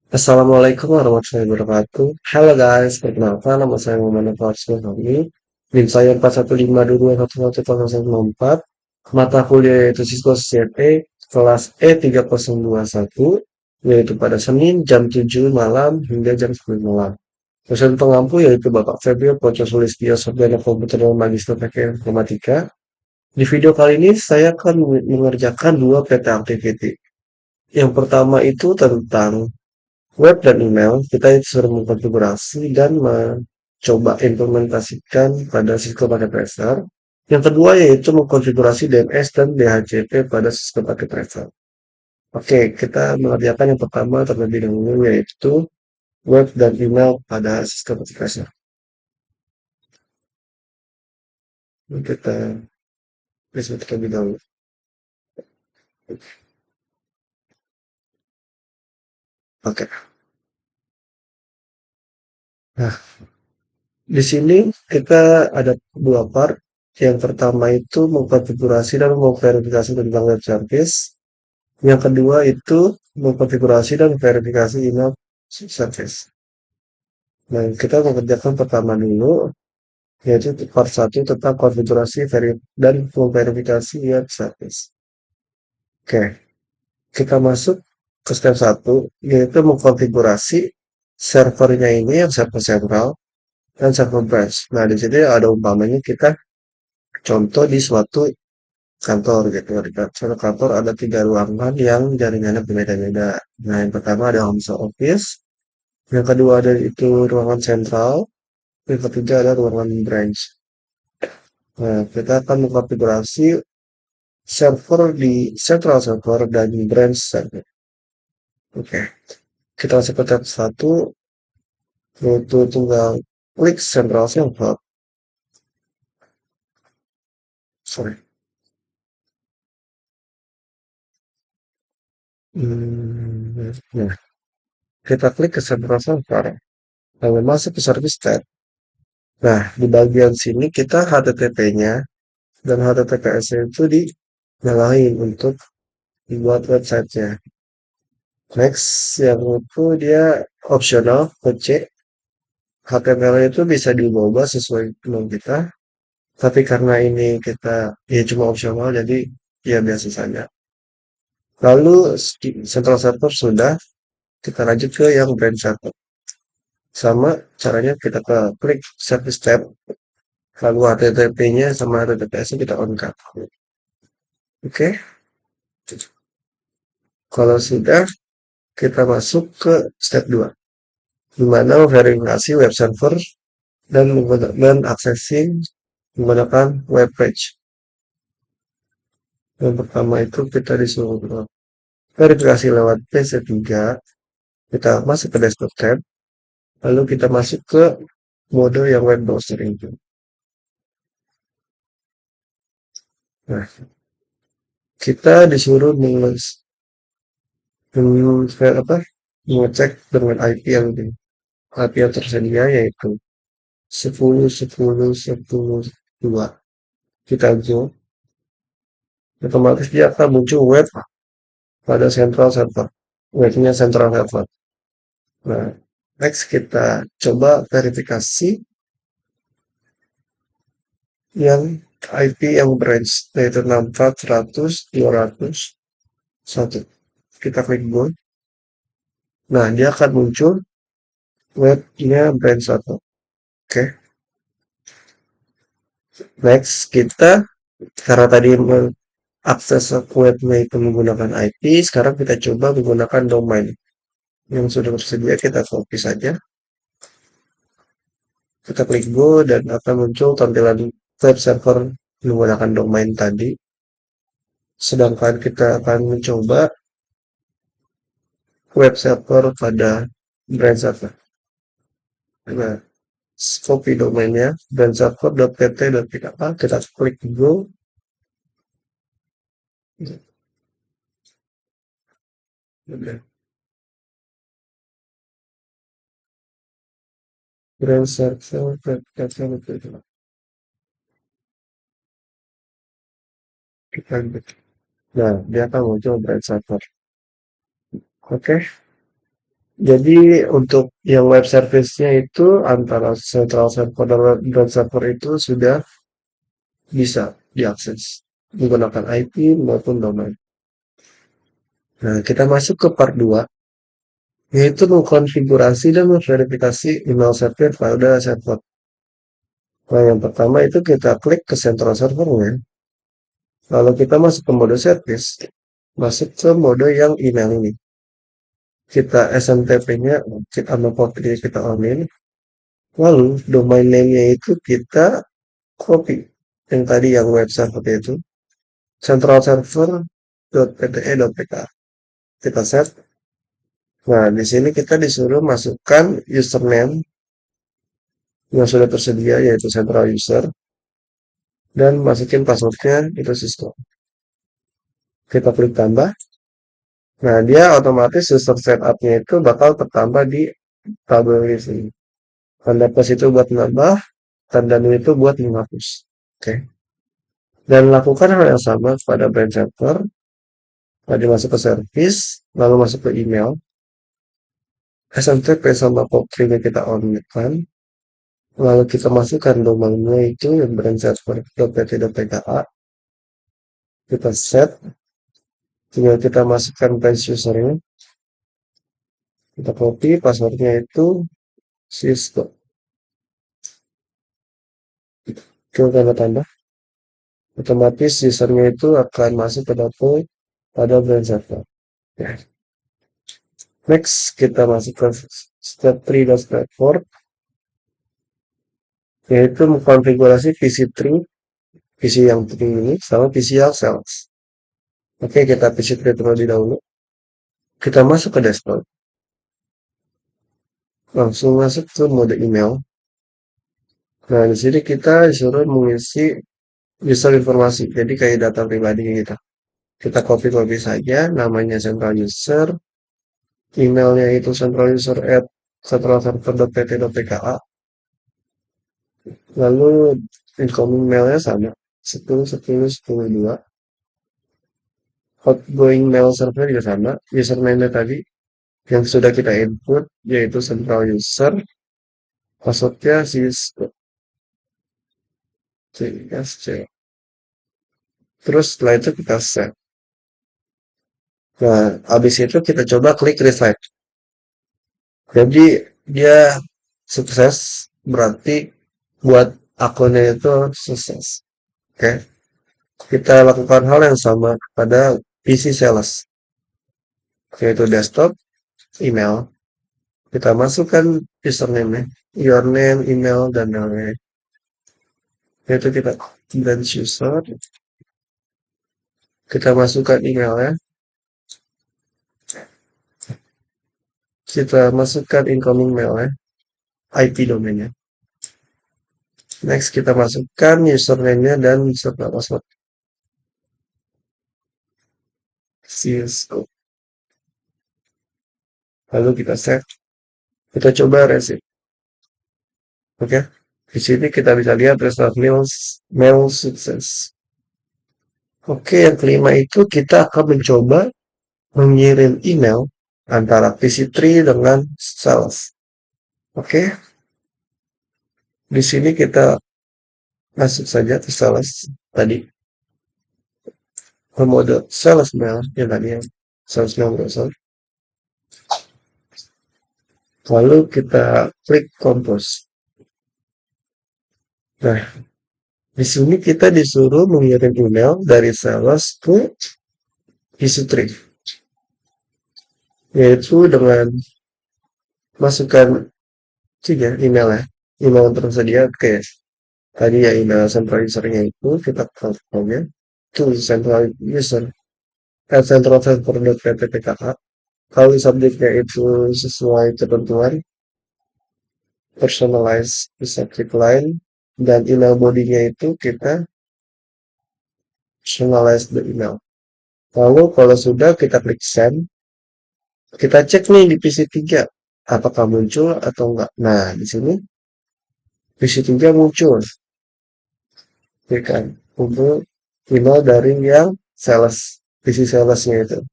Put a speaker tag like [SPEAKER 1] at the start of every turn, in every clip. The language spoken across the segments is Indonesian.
[SPEAKER 1] Assalamualaikum warahmatullahi wabarakatuh. Halo guys, perkenalkan nama saya Muhammad Farsal Fahmi. NIM saya 415211104. Mata kuliah yaitu Cisco CFA kelas E3021, yaitu pada Senin jam 7 malam hingga jam 10 malam. Dosen pengampu yaitu Bapak Febrio Poco Sulistyo Sarjana Komputer dan Magister Teknik Informatika. Di video kali ini saya akan mengerjakan dua PT activity. Yang pertama itu tentang web dan email, kita disuruh mengkonfigurasi dan mencoba implementasikan pada sistem paket tracer. Yang kedua yaitu mengkonfigurasi DNS dan DHCP pada sistem paket tracer. Oke, kita mengerjakan yang pertama terlebih dahulu yaitu web dan email pada sistem paket tracer. Kita riset terlebih dahulu. Oke. Nah, di sini kita ada dua part. Yang pertama itu mengkonfigurasi dan memverifikasi tentang web service. Yang kedua itu mengkonfigurasi dan verifikasi email service. Nah, kita mengerjakan pertama dulu, yaitu part 1 tentang konfigurasi dan memverifikasi web service. Oke, kita masuk ke step 1, yaitu mengkonfigurasi servernya ini yang server sentral dan server branch. Nah, di sini ada umpamanya kita contoh di suatu kantor gitu. Di suatu kantor ada 3 ruangan yang jaringannya berbeda-beda. Nah, yang pertama ada office, yang kedua ada itu ruangan sentral, yang ketiga ada ruangan branch. Nah, kita akan mengkonfigurasi server di central server dan branch server. Oke, kita masuk ke tab 1, yaitu tinggal klik central server. Sorry. Nah, kita klik ke central server, lalu masuk ke service tab. Nah, di bagian sini kita HTTP-nya dan HTTPS-nya itu dinyalain untuk dibuat websitenya. Next, yang itu dia optional, ngecek HTML itu bisa diubah sesuai dengan kita, tapi karena ini kita ya cuma optional, jadi ya biasa saja. Lalu central server sudah, kita lanjut ke yang branch server. Sama caranya kita ke klik service tab, lalu HTTP-nya sama HTTPS-nya kita on-kan. Oke, kalau sudah, kita masuk ke step 2, di mana verifikasi web server dan accessing menggunakan web page. Yang pertama itu kita disuruh verifikasi lewat PC3, kita masuk ke desktop tab, lalu kita masuk ke mode yang web browser itu. Nah, kita disuruh mengecek dengan IP yang tersedia yaitu 10.10.10.2. Kita go, otomatis dia akan muncul web pada central server. Webnya central server. Nah, next kita coba verifikasi yang IP yang branch, yaitu 64.100.201. Kita klik go. Nah, dia akan muncul webnya branch 1. Oke. Next, kita karena tadi mengakses webnya itu menggunakan IP, sekarang kita coba menggunakan domain yang sudah tersedia. Kita copy saja. Kita klik go dan akan muncul tampilan web server menggunakan domain tadi. Sedangkan kita akan mencoba web server pada brand server. Nah, copy domainnya brand server.pt.pkk, kita klik go. Brand server.pt.pkk. Kita klik. Nah, dia akan muncul brand server. Oke, Jadi untuk yang web service-nya itu antara central server dan web server itu sudah bisa diakses menggunakan IP maupun domain. Nah, kita masuk ke part 2, yaitu mengkonfigurasi dan memverifikasi email server pada server. Nah, yang pertama itu kita klik ke central servernya. Lalu kita masuk ke mode service, masuk ke mode yang email ini. Kita SMTP-nya, kita sama port kita onin. Lalu domain name-nya itu kita copy. Yang tadi yang web server itu. Central server.pte.pk. Kita set. Nah, di sini kita disuruh masukkan username yang sudah tersedia yaitu central user dan masukin passwordnya itu Cisco. Kita klik tambah. Nah, dia otomatis user setup-nya itu bakal tertambah di tabel ini sini. Tanda plus itu buat nambah, tanda nil itu buat menghapus. Oke. Dan lakukan hal yang sama pada brand server. Tadi masuk ke service, lalu masuk ke email. SMTP sama POP3-nya kita on-kan. Lalu kita masukkan domainnya itu yang brand server.pt.pka. Kita set. Tinggal kita masukkan branch usernya. Kita copy, passwordnya itu Cisco. Kita tanda-tanda. Otomatis usernya itu akan masuk ke dapur pada brand server. Ya. Next, kita masuk ke step 3.4, yaitu mengkonfigurasi PC3, PC yang penting ini, sama PC yang sales. Oke, kita PC3 terlebih dahulu. Kita masuk ke desktop. Langsung masuk ke mode email. Nah, di sini kita disuruh mengisi user informasi, jadi kayak data pribadi kita. Kita copy-copy saja, namanya central user, emailnya itu central user at centralserver.pt.pka, lalu incoming mailnya sama, 10.10.10.2, outgoing mail server juga sama, username-nya tadi yang sudah kita input, yaitu central user, passwordnya CSC. Terus setelah itu kita set. Nah, habis itu kita coba klik refresh. Jadi dia sukses, berarti buat akunnya itu sukses. Oke, kita lakukan hal yang sama pada PC sales, yaitu desktop, email. Kita masukkan username, your name, email, dan lain-lain. Yaitu kita branch user, kita masukkan emailnya, kita masukkan incoming mailnya, IP domainnya. Next, kita masukkan username-nya dan serta password. Cisco. Lalu kita save. Kita coba receive. Oke. Di sini kita bisa lihat result mail sukses. Oke, yang kelima itu kita akan mencoba mengirim email antara PC3 dengan sales. Oke. Di sini kita masuk saja ke sales tadi. Ke mode sales mail yang tadi yang sales mail browser. Lalu kita klik compose. Nah, di sini kita disuruh mengirim email dari sales ke PC3, yaitu dengan masukkan tiga email ya, email yang tersedia. Oke, tadi ya email central usernya itu kita konfirmnya to central user at central server.pt.pk. Kalau subjeknya itu sesuai ketentuan, personalize the subject line, dan email bodinya itu kita personalize the email. Lalu kalau sudah kita klik send, kita cek nih di PC3 apakah muncul atau enggak. Nah, di sini PC3 muncul, ya kan? Untuk email dari yang sales, PC salesnya itu.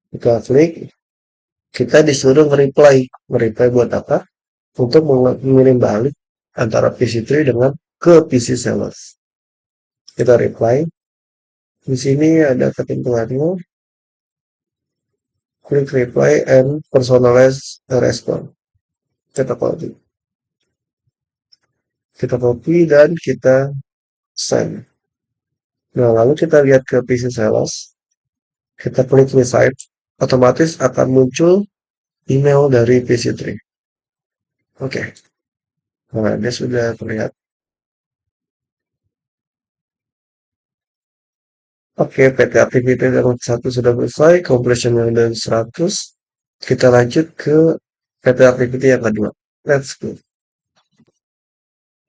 [SPEAKER 1] Kita klik, kita disuruh nge-reply buat apa? Untuk mengirim balik antara PC3 dengan ke PC sales. Kita reply. Di sini ada ketentuannya. Click reply and personalize a response. Kita copy. Kita copy dan kita send. Nah, lalu kita lihat ke PC sales. Kita klik receive. Otomatis akan muncul email dari PC3. Oke. Nah, dia sudah terlihat. Oke, PT activity yang satu sudah selesai, completion yang dari 100. Kita lanjut ke PT activity yang kedua. Let's go.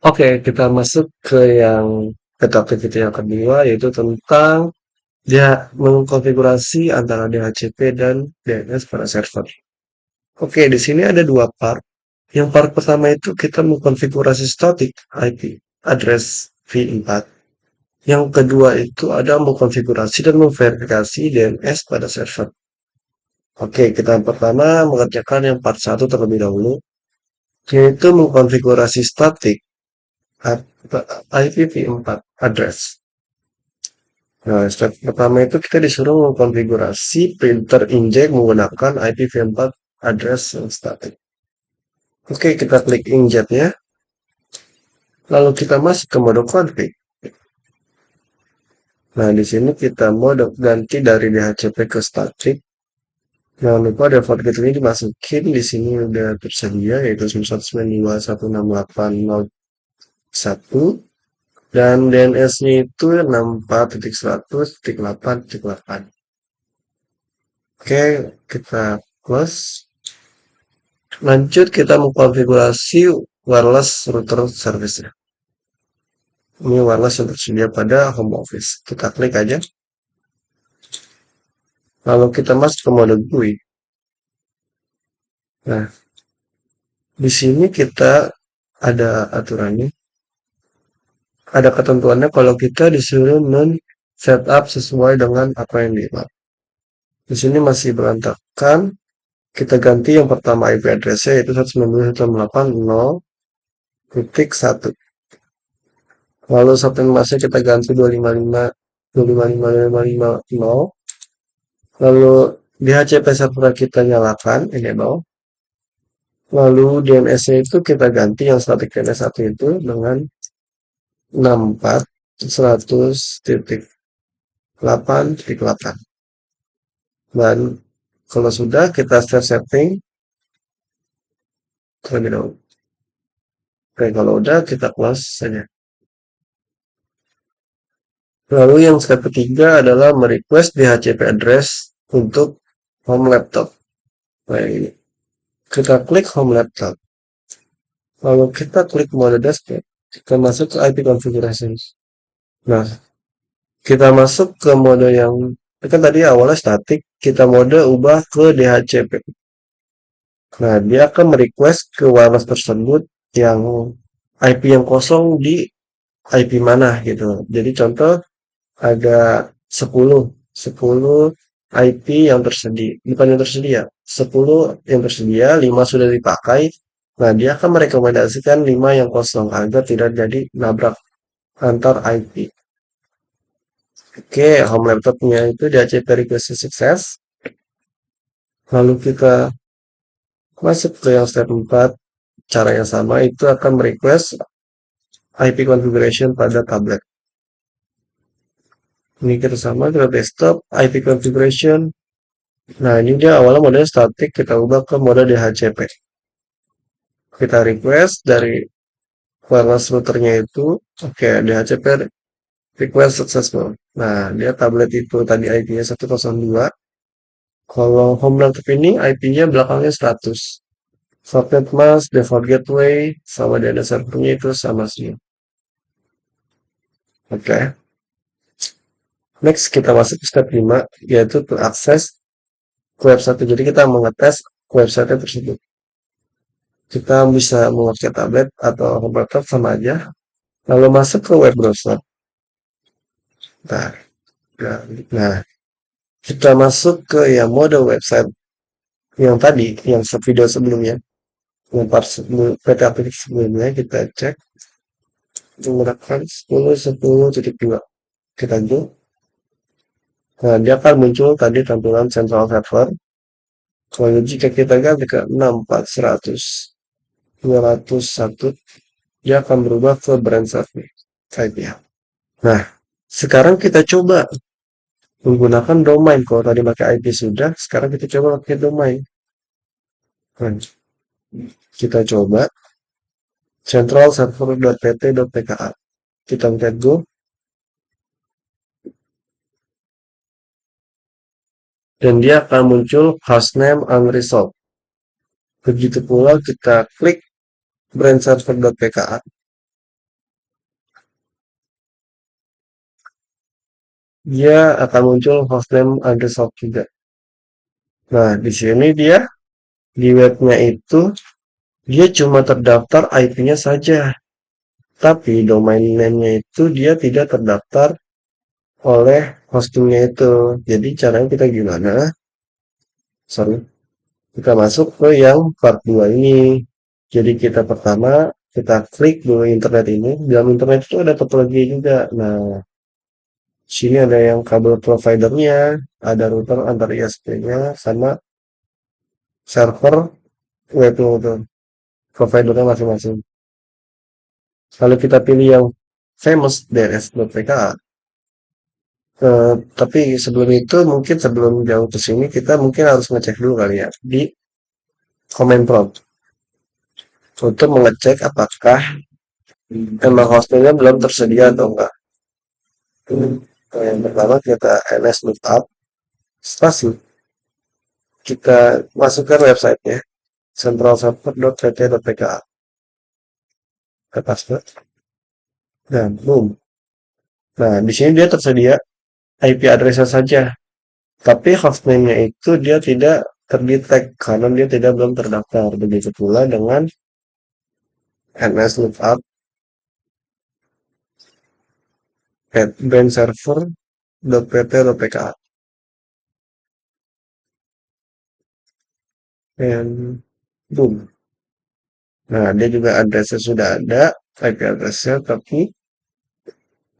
[SPEAKER 1] Oke, kita masuk ke yang PT activity yang kedua, yaitu tentang dia mengkonfigurasi antara DHCP dan DNS pada server. Oke, di sini ada dua part. Yang part pertama itu kita mengkonfigurasi static IP address v4. Yang kedua itu ada mengkonfigurasi dan memverifikasi DNS pada server. Oke, kita pertama mengerjakan yang part 1 terlebih dahulu, yaitu mengkonfigurasi static IPv4 address. Nah, step pertama itu kita disuruh mengkonfigurasi printer inject menggunakan IPv4 address yang static. Oke, kita klik inject-nya. Lalu kita masuk ke mode config. Nah, di sini kita mode ganti dari DHCP ke static. Jangan lupa default gateway dimasukin. Di sini udah tersedia yaitu 192.168.0.1 dan DNS-nya itu 64.100.8.8. Oke, kita close. Lanjut kita mengkonfigurasi wireless router service-nya. Ini wireless yang tersedia pada home office. Kita klik aja. Lalu kita masuk ke mode GUI. Nah, di sini kita ada aturannya. Ada ketentuannya kalau kita disuruh men-setup sesuai dengan apa yang diimat. Di sini masih berantakan. Kita ganti yang pertama IP address-nya yaitu 192.168.0.1. Lalu subnet mask-nya kita ganti 255.255.255.0. Lalu DHCP server kita nyalakan, enable. Lalu DNS-nya itu kita ganti yang static DNS 1 itu dengan 64.100.8.8. Dan kalau sudah kita start setting terlebih dahulu. Oke, kalau udah kita close saja. Lalu yang step ketiga adalah merequest DHCP address untuk home laptop. Nah, ini. Kita klik home laptop. Lalu kita klik mode desktop. Kita masuk ke IP configuration. Nah, kita masuk ke mode yang kan tadi awalnya static, kita mode ubah ke DHCP. Nah, dia akan merequest ke wireless tersebut yang IP yang kosong di IP mana gitu. Jadi contoh ada 10 IP yang tersedia, bukan yang tersedia, 10 yang tersedia, 5 sudah dipakai. Nah, dia akan merekomendasikan 5 yang kosong agar tidak jadi nabrak antar IP. Oke, home laptopnya itu DHCP request sukses. Lalu kita masuk ke yang step 4. Cara yang sama itu akan merequest IP configuration pada tablet. Ini kita sama, kita desktop, IP configuration. Nah, ini dia awalnya mode static, kita ubah ke mode DHCP. Kita request dari wireless routernya itu, oke, DHCP request successful. Nah, dia tablet itu tadi IP-nya 102. Kalau home laptop ini IP-nya belakangnya 100. Subnet mask, default gateway, sama data servernya itu sama sih. Oke. Next, kita masuk ke step 5, yaitu to akses ke website. Jadi kita mengetes website tersebut. Kita bisa mengakses tablet atau home laptop sama aja. Lalu masuk ke web browser. Nah, kita masuk ke yang mode website. yang tadi, yang video sebelumnya, yang part PT aplikasi sebelumnya kita cek menggunakan 10.10.2. Kita go. Nah, dia akan muncul tadi tampilan central server. Kalau jika kita ganti ke 64.100.201, dia akan berubah ke brand server type ya. Nah, sekarang kita coba menggunakan domain. Kalau tadi pakai IP sudah, sekarang kita coba pakai domain. Nah, kita coba centralserver.pt.pka. Kita pencet go. Dan dia akan muncul hostname unresolved. Begitu pula kita klik brandserver.pka, dia akan muncul hostname unresolved juga. Nah, di sini dia di webnya itu dia cuma terdaftar IP-nya saja, tapi domain name-nya itu dia tidak terdaftar oleh hostingnya itu. Jadi caranya kita gimana? Sorry, kita masuk ke yang part 2 ini. Jadi kita pertama kita klik dulu internet ini. Dalam internet itu ada topologi juga. Nah, sini ada yang kabel providernya, ada router antar ISP-nya, sama server web router providernya masing-masing. Kalau kita pilih yang famous DNS.pk, tapi sebelum itu mungkin sebelum jauh ke sini kita mungkin harus ngecek dulu kali ya di command prompt untuk mengecek apakah emang hostingnya belum tersedia atau enggak. Yang pertama kita ls lookup spasi, kita masukkan websitenya centralserver.pt.pka, kita password dan boom. Nah, di sini dia tersedia IP address saja, tapi hostname-nya itu dia tidak terdetek karena dia tidak belum terdaftar. Begitu pula dengan ns lookup brandserver.pt.pka, dan boom. Nah, dia juga addressnya sudah ada, IP addressnya, tapi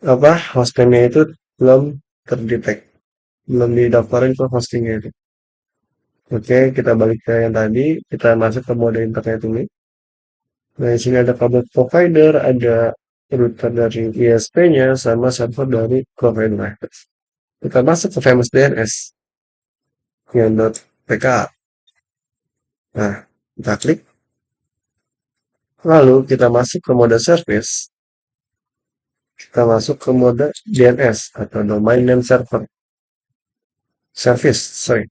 [SPEAKER 1] apa hostname-nya itu belum terdetek, belum didaftarin ke hostingnya itu. Oke, kita balik ke yang tadi, kita masuk ke mode internet ini. Nah, di sini ada kabel provider, ada router dari ISP-nya, sama server dari provider. Kita masuk ke famous DNS yang .pk. Nah, kita klik, lalu kita masuk ke mode service. Kita masuk ke mode DNS atau domain name server service, sorry.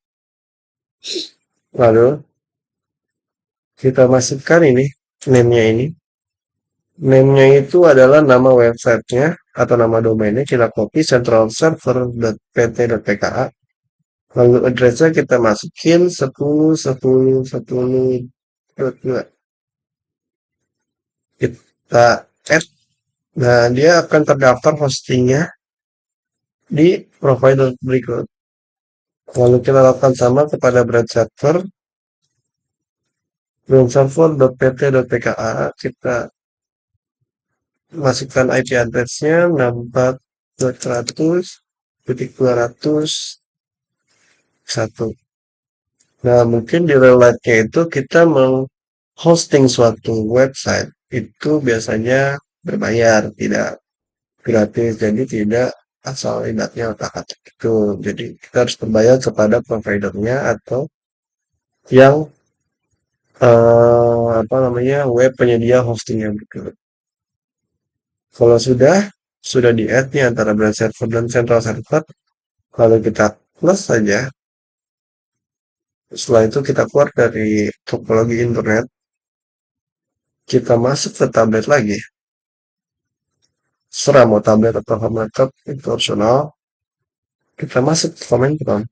[SPEAKER 1] Lalu kita masukkan ini name-nya ini. Name-nya itu adalah nama websitenya atau nama domainnya. Kita copy centralserver.pt.pka. Lalu addressnya kita masukin 10.10.10.2. Kita add. Nah, dia akan terdaftar hostingnya di provider berikut. Lalu kita lakukan sama kepada brandserver.pt.pka. Kita masukkan IP address-nya 64.100.201. Nah, mungkin di real life-nya itu kita hosting suatu website itu biasanya berbayar, tidak gratis. Jadi tidak asal ibaratnya otak-atik itu. Jadi kita harus berbayar kepada providernya atau yang apa namanya web penyedia hostingnya gitu. Kalau sudah di add nih antara brand server dan central server, lalu kita plus saja. Setelah itu kita keluar dari topologi internet, kita masuk ke tablet lagi. Serah mau tablet atau home laptop itu opsional. Kita masuk ke command prompt.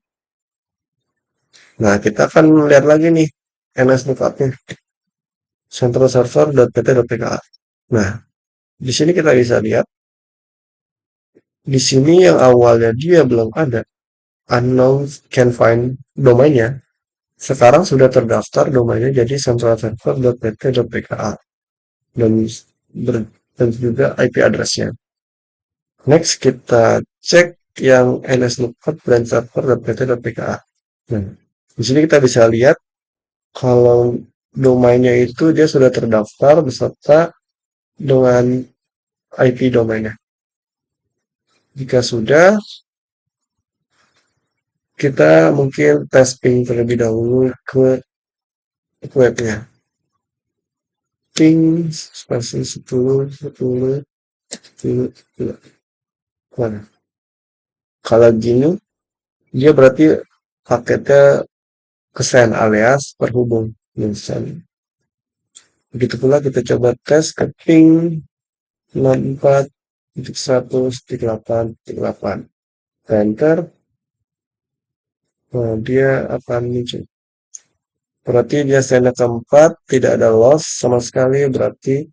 [SPEAKER 1] Nah, kita akan melihat lagi nih NS lookup-nya centralserver.pt.pka. Nah, di sini kita bisa lihat di sini yang awalnya dia belum ada unknown can find domainnya. Sekarang sudah terdaftar domainnya jadi centralserver.pt.pka dan ber- dan juga IP addressnya. Next kita cek yang nslookup dan server.pt.pka. Nah, di sini kita bisa lihat kalau domainnya itu dia sudah terdaftar beserta dengan IP domainnya. Jika sudah, kita mungkin testing terlebih dahulu ke webnya. Ping spasi 10 10 10 10. Mana? Kalau gini, dia berarti paketnya kesend alias terhubung. Misalnya. Begitu pula kita coba tes ke ping 64.100.8.8. Enter, nah, dia akan muncul. Berarti dia sender keempat, tidak ada loss sama sekali, berarti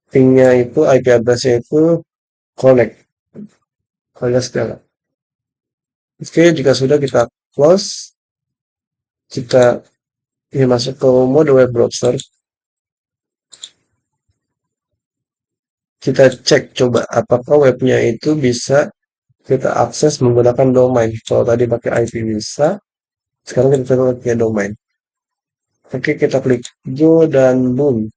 [SPEAKER 1] pingnya itu, IP addressnya itu connect, alias jalan. Oke, jika sudah kita close, kita ini masuk ke mode web browser, kita cek coba apakah webnya itu bisa kita akses menggunakan domain. Kalau tadi pakai IP bisa, sekarang kita pakai domain. Oke, kita klik go dan boom.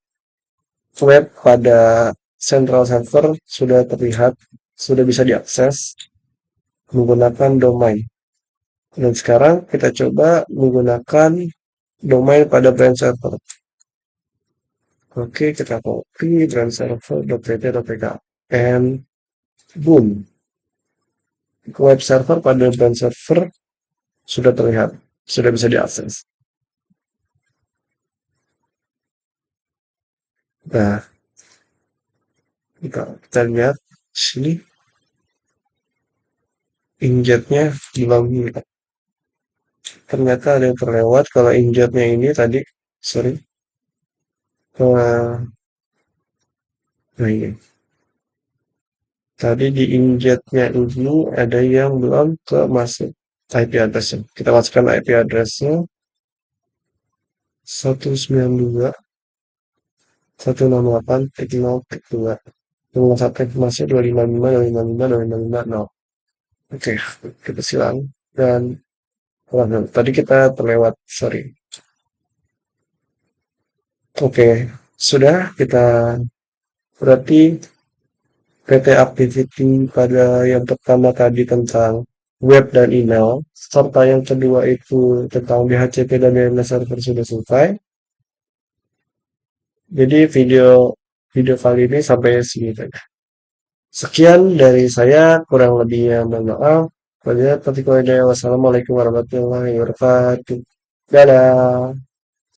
[SPEAKER 1] Web pada central server sudah terlihat, sudah bisa diakses menggunakan domain. Dan sekarang kita coba menggunakan domain pada brand server. Oke, kita copy brand server.pt.pk and boom. Web server pada brand server sudah terlihat, sudah bisa diakses. Nah, kita lihat sini inkjetnya belum, ternyata ada yang terlewat. Kalau inkjetnya ini tadi, sorry, nah ini tadi di inkjetnya ini ada yang belum ke masuk IP addressnya. Kita masukkan IP addressnya 198.0.2. Mengucapkan informasi 255.255.255.0. Oke, kita silang. Dan tadi kita terlewat, sorry. Oke, sudah kita berarti PT Activity pada yang pertama tadi tentang web dan email, serta yang kedua itu tentang DHCP dan DNS server sudah selesai. Jadi video kali ini sampai sini saja. Sekian dari saya, kurang lebihnya mohon maaf. Wassalamualaikum warahmatullahi wabarakatuh. Dadah.